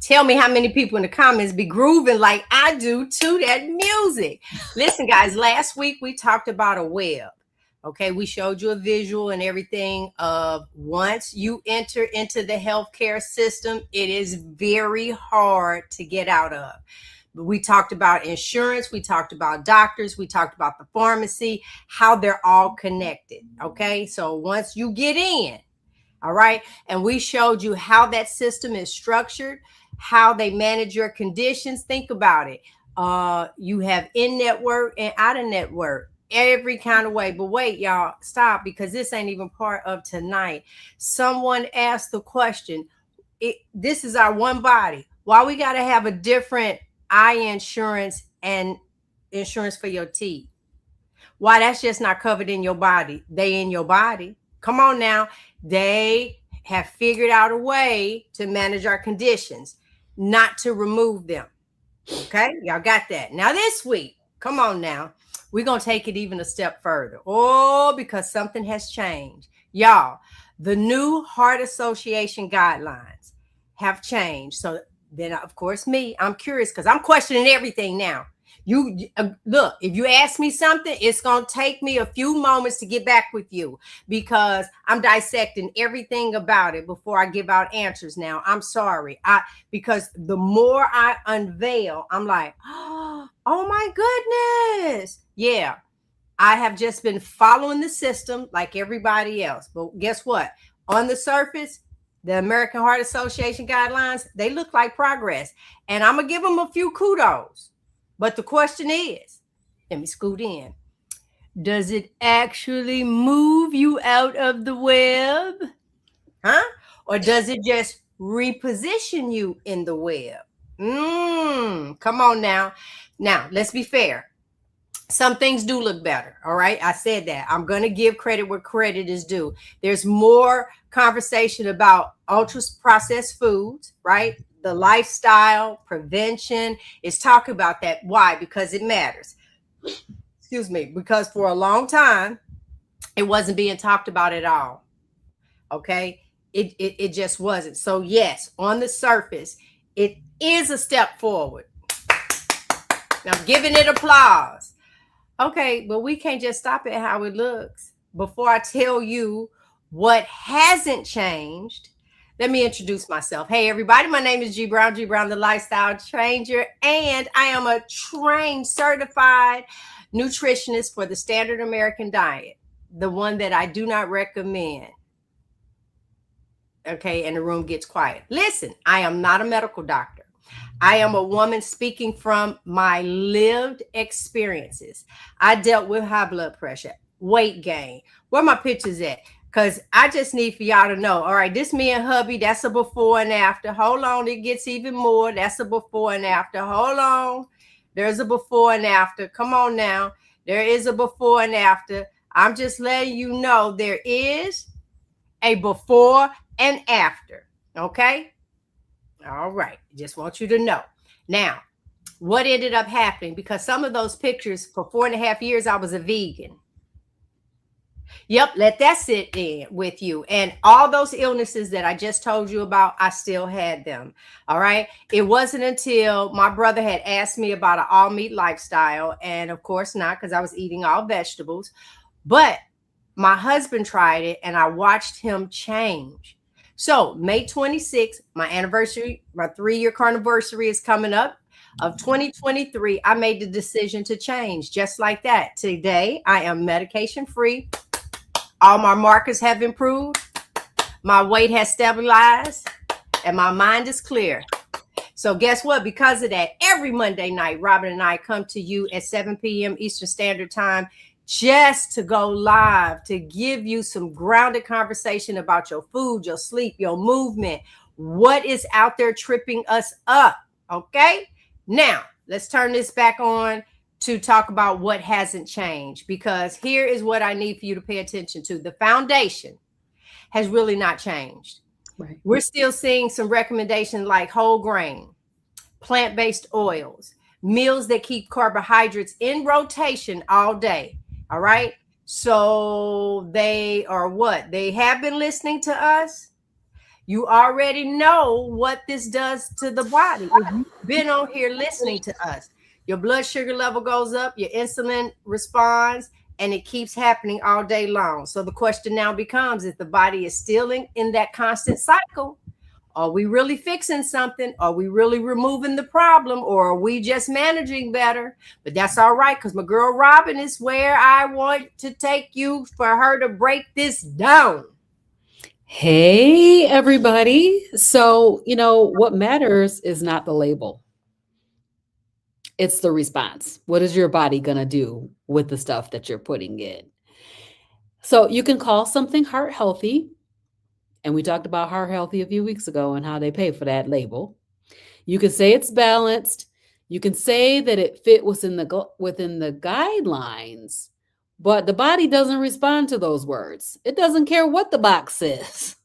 Tell me how many people in the comments be grooving like I do to that music. Listen, guys, last week we talked about a web. Okay, we showed you a visual and everything of once you enter into the healthcare system, it is very hard to get out of. We talked about insurance, we talked about doctors, we talked about the pharmacy, how they're all connected. Okay, so once you get in, all right, and we showed you how that system is structured, how they manage your conditions. Think about it. You have in-network and out-of-network, every kind of way. But wait, y'all, stop, because this ain't even part of tonight. Someone asked the question, this is our one body. Why we got to have a different eye insurance and insurance for your teeth? Why? That's just not covered in your body. They in your body. Come on now. They have figured out a way to manage our conditions, not to remove them. Okay, y'all got that. Now this week, come on now, we're going to take it even a step further. Oh, because something has changed. Y'all, the new Heart Association guidelines have changed. So then, of course, I'm curious because I'm questioning everything now. You look, if you ask me something, it's going to take me a few moments to get back with you because I'm dissecting everything about it before I give out answers now. I'm sorry. Because the more I unveil, I'm like, oh my goodness. Yeah, I have just been following the system like everybody else. But guess what? On the surface, the American Heart Association guidelines, they look like progress. And I'm going to give them a few kudos. But the question is, let me scoot in. Does it actually move you out of the web? Huh? Or does it just reposition you in the web? Come on now. Now, let's be fair. Some things do look better. All right. I said that. I'm going to give credit where credit is due. There's more conversation about ultra processed foods, right? The lifestyle, prevention is talking about that. Why? Because it matters. Excuse me. Because for a long time, it wasn't being talked about at all. Okay. It just wasn't. So yes, on the surface, it is a step forward. Now I'm giving it applause. Okay, but we can't just stop at how it looks. Before I tell you what hasn't changed, let me introduce myself. Hey, everybody, my name is G Brown, the Lifestyle Changer, and I am a trained, certified nutritionist for the standard American diet, the one that I do not recommend. Okay, and the room gets quiet. Listen, I am not a medical doctor. I am a woman speaking from my lived experiences. I dealt with high blood pressure, weight gain. Where my pictures at? Because I just need for y'all to know, all right, this me and hubby, that's a before and after. Hold on, it gets even more. That's a before and after. Hold on. There's a before and after. Come on now. There is a before and after. I'm just letting you know there is a before and after. Okay? All right. Just want you to know. Now, what ended up happening? Because some of those pictures, for 4.5 years, I was a vegan. Yep, let that sit in with you. And all those illnesses that I just told you about, I still had them. All right. It wasn't until my brother had asked me about an all meat lifestyle. And of course not, because I was eating all vegetables. But my husband tried it and I watched him change. So May 26th, my anniversary, my 3-year carniversary is coming up of 2023. I made the decision to change just like that. Today, I am medication free. All my markers have improved. My weight has stabilized and my mind is clear. So guess what? Because of that, every Monday night, Robyn and I come to you at 7 p.m. Eastern Standard Time just to go live, to give you some grounded conversation about your food, your sleep, your movement, what is out there tripping us up. Okay. Now let's turn this back on to talk about what hasn't changed, because here is what I need for you to pay attention to. The foundation has really not changed. Right. We're still seeing some recommendations like whole grain, plant-based oils, meals that keep carbohydrates in rotation all day. All right. So they are what? They have been listening to us. You already know what this does to the body. If you've been on here listening to us, your blood sugar level goes up, your insulin responds, and it keeps happening all day long. So the question now becomes, if the body is still in that constant cycle, are we really fixing something? Are we really removing the problem? Or are we just managing better? But that's all right, because my girl Robyn is where I want to take you for her to break this down. Hey, everybody. So, what matters is not the label, it's the response. What is your body going to do with the stuff that you're putting in? So, you can call something heart healthy. And we talked about heart healthy a few weeks ago and how they pay for that label. You can say it's balanced. You can say that it fit within the guidelines, but the body doesn't respond to those words. It doesn't care what the box says.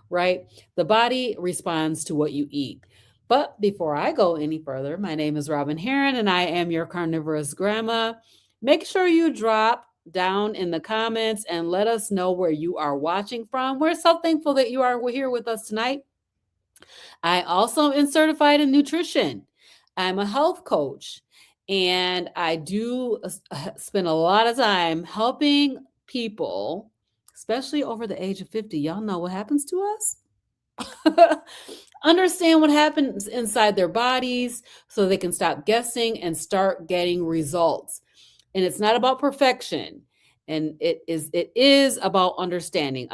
Right? The body responds to what you eat. But before I go any further, my name is Robyn Heron and I am your carnivorous grandma. Make sure you drop down in the comments and let us know where you are watching from. We're so thankful that you are here with us tonight. I also am certified in nutrition. I'm a health coach and I do spend a lot of time helping people, especially over the age of 50. Y'all know what happens to us? Understand what happens inside their bodies so they can stop guessing and start getting results. And it's not about perfection. And it is about understanding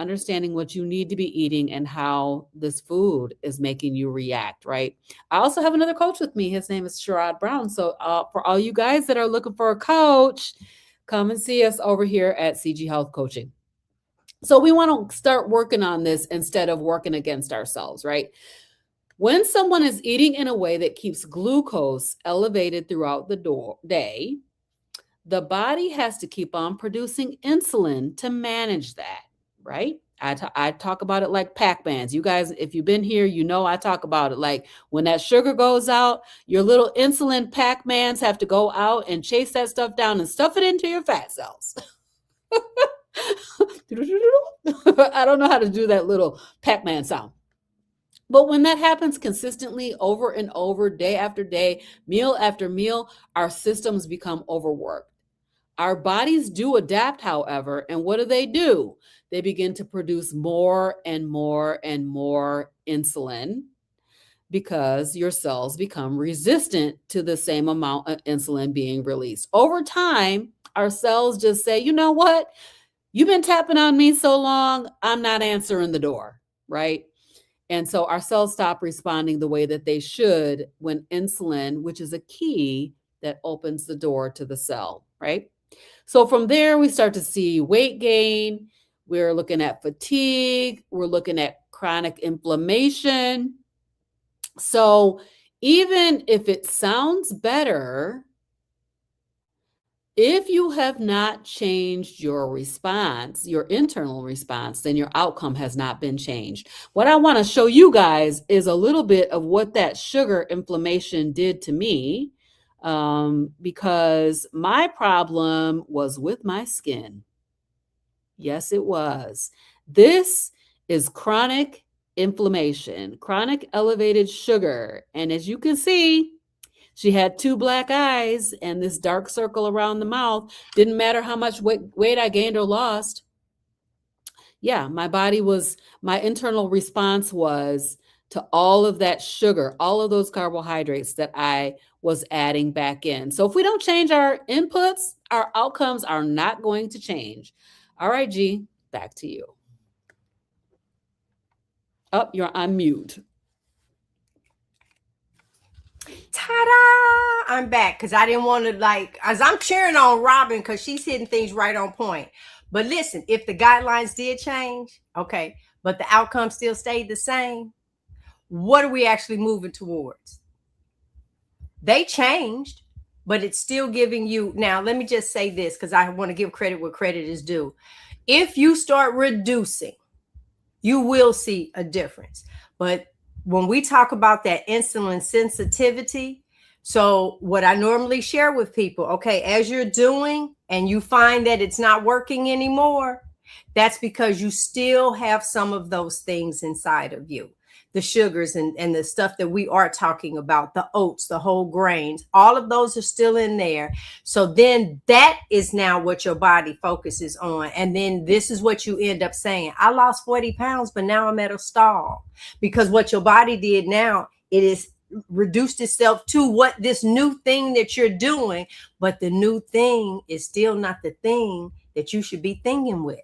what you need to be eating and how this food is making you react, right? I also have another coach with me. His name is Sherrod Brown. So for all you guys that are looking for a coach, come and see us over here at CG Health Coaching. So we want to start working on this instead of working against ourselves, right? When someone is eating in a way that keeps glucose elevated throughout the day, the body has to keep on producing insulin to manage that, right? I talk about it like Pac-Mans. You guys, if you've been here, I talk about it like when that sugar goes out, your little insulin Pac-Mans have to go out and chase that stuff down and stuff it into your fat cells. I don't know how to do that little Pac-Man sound. But when that happens consistently over and over, day after day, meal after meal, our systems become overworked. Our bodies do adapt, however, and what do? They begin to produce more and more and more insulin because your cells become resistant to the same amount of insulin being released. Over time, our cells just say, you know what? You've been tapping on me so long, I'm not answering the door, right? And so our cells stop responding the way that they should when insulin, which is a key that opens the door to the cell, right? So from there, we start to see weight gain. We're looking at fatigue. We're looking at chronic inflammation. So even if it sounds better, if you have not changed your response, your internal response, then your outcome has not been changed. What I want to show you guys is a little bit of what that sugar inflammation did to me, because my problem was with my skin. Yes, it was. This is chronic inflammation, chronic elevated sugar. And as you can see, she had 2 black eyes and this dark circle around the mouth. Didn't matter how much weight I gained or lost. Yeah, my internal response was to all of that sugar, all of those carbohydrates that I was adding back in. So if we don't change our inputs, our outcomes are not going to change. All right, G, back to you. Oh, you're on mute. Ta-da! I'm back because I didn't want to as I'm cheering on Robyn because she's hitting things right on point. But listen, if the guidelines did change, okay, but the outcome still stayed the same, what are we actually moving towards? They changed, but it's still giving you. Now, let me just say this because I want to give credit where credit is due. If you start reducing, you will see a difference. But when we talk about that insulin sensitivity, so what I normally share with people, okay, as you're doing and you find that it's not working anymore, That's because you still have some of those things inside of you. The sugars and the stuff that we are talking about, the oats, the whole grains, all of those are still in there. So then that is now what your body focuses on. And then this is what you end up saying. I lost 40 pounds, but now I'm at a stall. Because what your body did now, it is reduced itself to what this new thing that you're doing, but the new thing is still not the thing that you should be thinking with.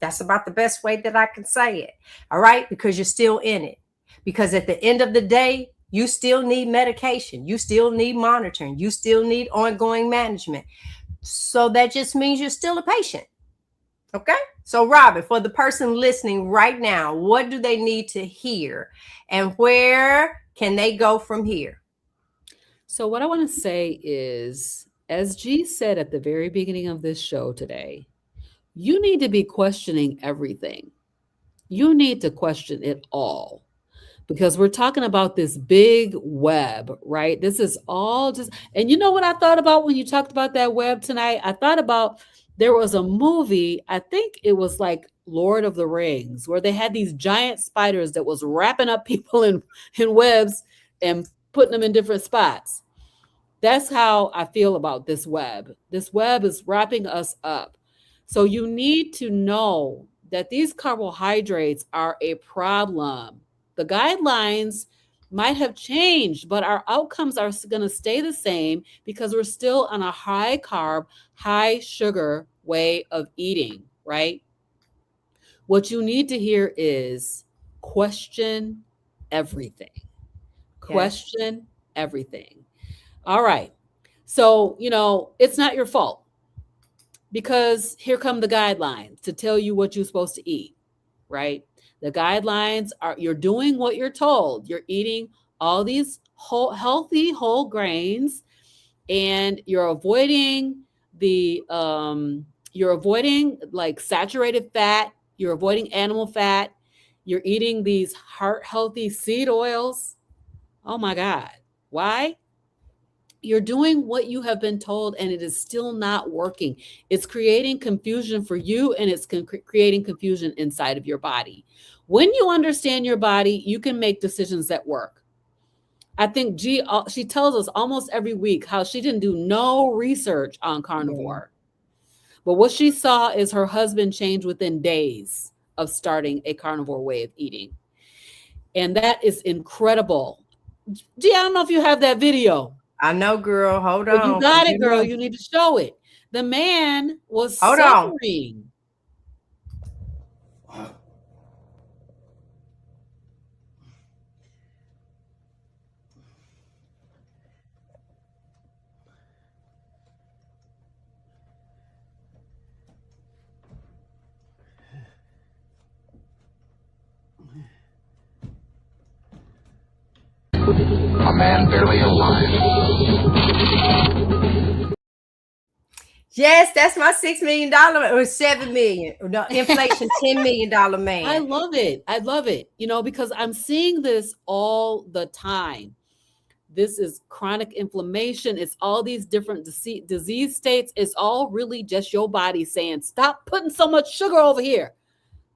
That's about the best way that I can say it. All right. Because you're still in it. Because at the end of the day, you still need medication. You still need monitoring. You still need ongoing management. So that just means you're still a patient. Okay. So, Robyn, for the person listening right now, what do they need to hear? And where can they go from here? So, what I want to say is, as G said at the very beginning of this show today, you need to be questioning everything. You need to question it all because we're talking about this big web, right? This is all just, and you know what I thought about when you talked about that web tonight? I thought about there was a movie, I think it was like Lord of the Rings, where they had these giant spiders that was wrapping up people in webs and putting them in different spots. That's how I feel about this web. This web is wrapping us up. So you need to know that these carbohydrates are a problem. The guidelines might have changed, but our outcomes are going to stay the same because we're still on a high carb, high sugar way of eating, right? What you need to hear is question everything. Question everything. All right. So, it's not your fault because here come the guidelines to tell you what you're supposed to eat, right? The guidelines are you're doing what you're told. You're eating all these healthy whole grains and you're avoiding like saturated fat, you're avoiding animal fat, you're eating these heart healthy seed oils. Oh my God. Why? You're doing what you have been told and it is still not working. It's creating confusion for you and it's creating confusion inside of your body. When you understand your body, you can make decisions that work. I think she tells us almost every week how she didn't do no research on carnivore. But what she saw is her husband change within days of starting a carnivore way of eating. And that is incredible. Gee, I don't know if you have that video. I know, girl. Hold on. You got it, girl. You need to show it. The man was Hold suffering. A man barely alive. Yes, that's my $6 million or $7 million. No, inflation, $10 million man. I love it. I love it. Because I'm seeing this all the time. This is chronic inflammation. It's all these different disease states. It's all really just your body saying, stop putting so much sugar over here.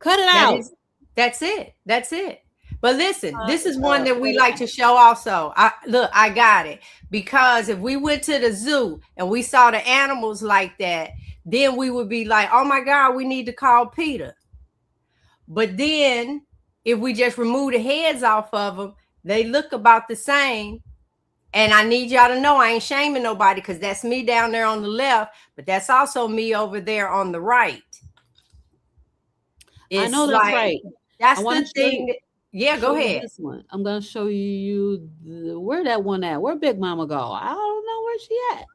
Cut it out. That's it. That's it. But listen, this is one that we like to show also. I got it. Because if we went to the zoo and we saw the animals like that, then we would be like, oh my God, we need to call Peter. But then if we just remove the heads off of them, they look about the same. And I need y'all to know I ain't shaming nobody because that's me down there on the left, but that's also me over there on the right. I know that's right. That's the thing. Yeah, go ahead. This one. I'm going to show you where that one at. Where Big Mama go? I don't know where she at.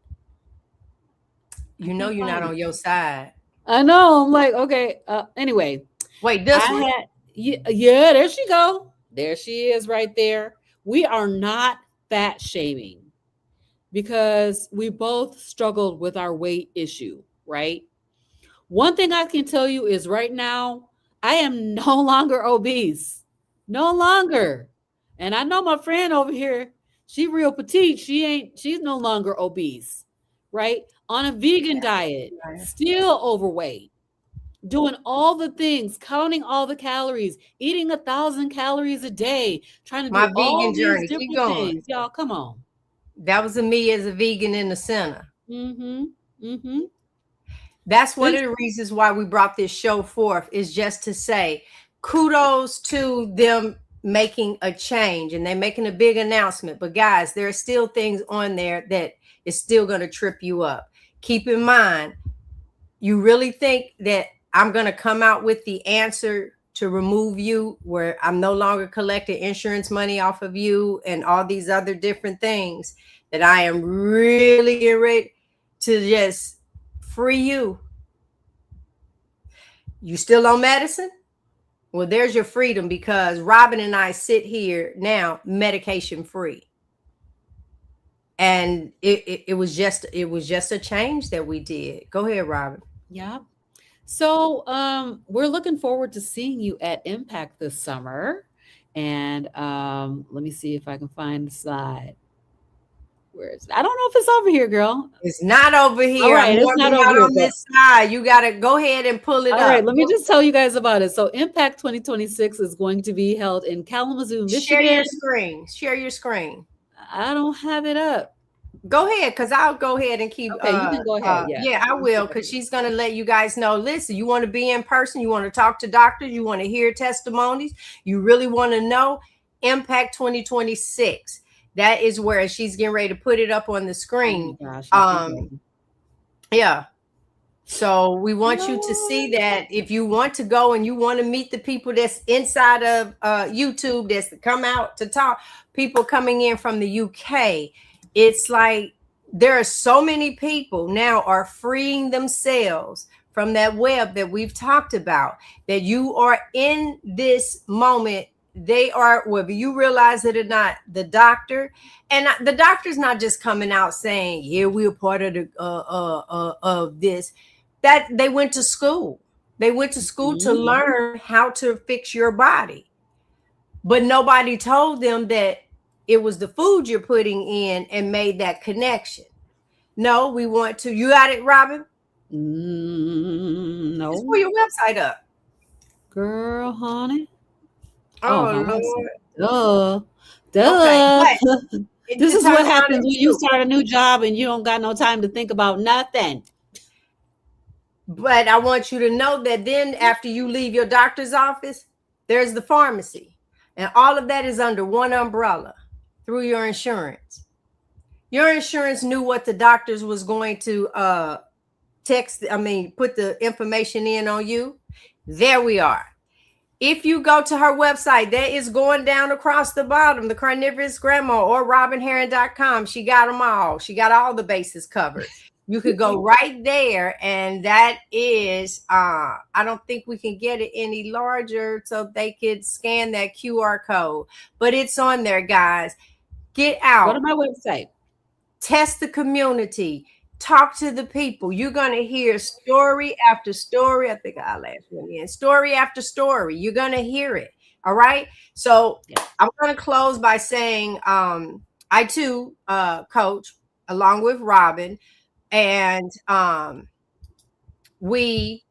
You know you're not on your side. I know. I'm like, okay. Anyway. Wait, this one? Yeah, there she go. There she is right there. We are not fat shaming because we both struggled with our weight issue, right? One thing I can tell you is right now, I am no longer obese. No longer. And I know my friend over here, she real petite. She's no longer obese, right? On a vegan diet, still overweight. doing all the things, counting all the calories, eating 1,000 calories a day, trying to My do all vegan these journey. Keep different going. things. Y'all, come on. That was me as a vegan in the center. Mm-hmm. Mm-hmm. That's one This, of the reasons why we brought this show forth, is just to say kudos to them making a change, and they're making a big announcement. But guys, there are still things on there that is still going to trip you up. Keep in mind, you really think that I'm going to come out with the answer to remove you, where I'm no longer collecting insurance money off of you and all these other different things, that I am really getting ready to just free you? You still on medicine? Well, there's your freedom, because Robyn and I sit here now medication free. And it was just a change that we did. Go ahead, Robyn. yeah. So we're looking forward to seeing you at Impact this summer. And let me see if I can find the slide. Where is it? I don't know if it's over here, girl. It's not over here. All right, I'm it's not warming over out here, on this side. You got to go ahead and pull it All up. right, let me just tell you guys about it. So Impact 2026 is going to be held in Kalamazoo, Share Michigan. your screen. Share your screen. I don't have it up. Go ahead, because I'll go ahead and keep. Okay, you can go ahead. Yeah, I will, because she's going to let you guys know. Listen, you want to be in person, you want to talk to doctors, you want to hear testimonies, you really want to know, Impact 2026. That is where she's getting ready to put it up on the screen. Oh my gosh, Yeah. So we want you to see that. If you want to go and you want to meet the people that's inside of YouTube, that's come out to talk, people coming in from the UK, it's like there are so many people now are freeing themselves from that web that we've talked about, that you are in this moment. They are, whether you realize it or not, the doctor, and the doctor's not just coming out saying, yeah, we're part of the of this. That they went to school. They went to school to learn how to fix your body. But nobody told them that it was the food you're putting in and made that connection. No, we want to. You got it, Robyn? No. Just pull your website up. Girl, honey. Oh, Lord. Duh. Okay, this is what happens when you start a new job and you don't got no time to think about nothing. But I want you to know that then after you leave your doctor's office, there's the pharmacy. And all of that is under one umbrella through your insurance. Your insurance knew what the doctors was going to put the information in on you. There we are. If you go to her website, that is going down across the bottom, the Carnivorous Grandma, or robynherring.com. She got them all. She got all the bases covered. You could go right there, and that is, I don't think we can get it any larger so they could scan that QR code, but it's on there, guys. Get out. Go to my website. Test the community. Talk to the people. You're going to hear story after story. I think I'll last one in. Story after story. You're going to hear it. All right. So I'm going to close by saying I too coach along with Robyn, and we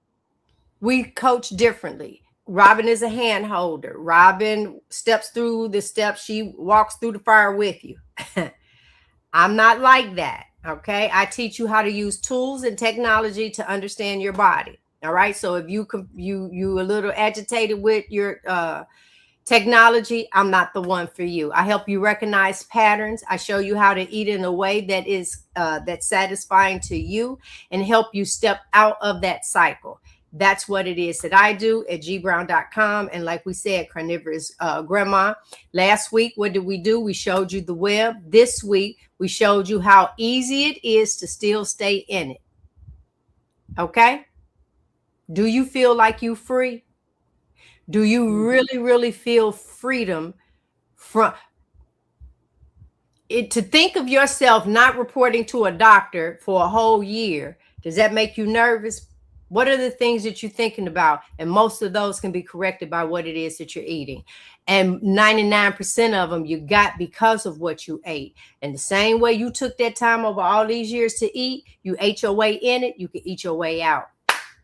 coach differently. Robyn is a hand holder. Robyn steps through the steps. She walks through the fire with you. I'm not like that. Okay. I teach you how to use tools and technology to understand your body. All right. So if you a little agitated with your technology, I'm not the one for you. I help you recognize patterns. I show you how to eat in a way that is that's satisfying to you, and help you step out of that cycle. That's what it is that I do at gbrown.com. And like we said, Carnivorous Grandma. Last week, what did we do? We showed you the web. This week, we showed you how easy it is to still stay in it. Okay? Do you feel like you're free? Do you really, really feel freedom from it? To think of yourself not reporting to a doctor for a whole year, does that make you nervous? What are the things that you're thinking about? And most of those can be corrected by what it is that you're eating. And 99% of them you got because of what you ate. And the same way you took that time over all these years to eat, you ate your way in it, you can eat your way out.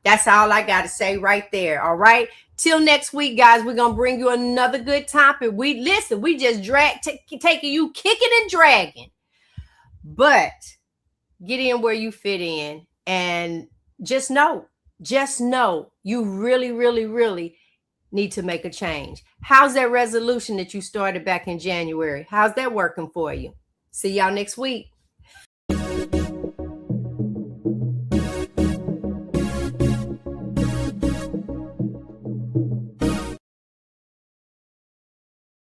That's all I got to say right there. All right. Till next week, guys, we're going to bring you another good topic. We just taking you kicking and dragging. But get in where you fit in, and just know you really, really, really need to make a change. How's that resolution that you started back in January? How's that working for you? See y'all next week.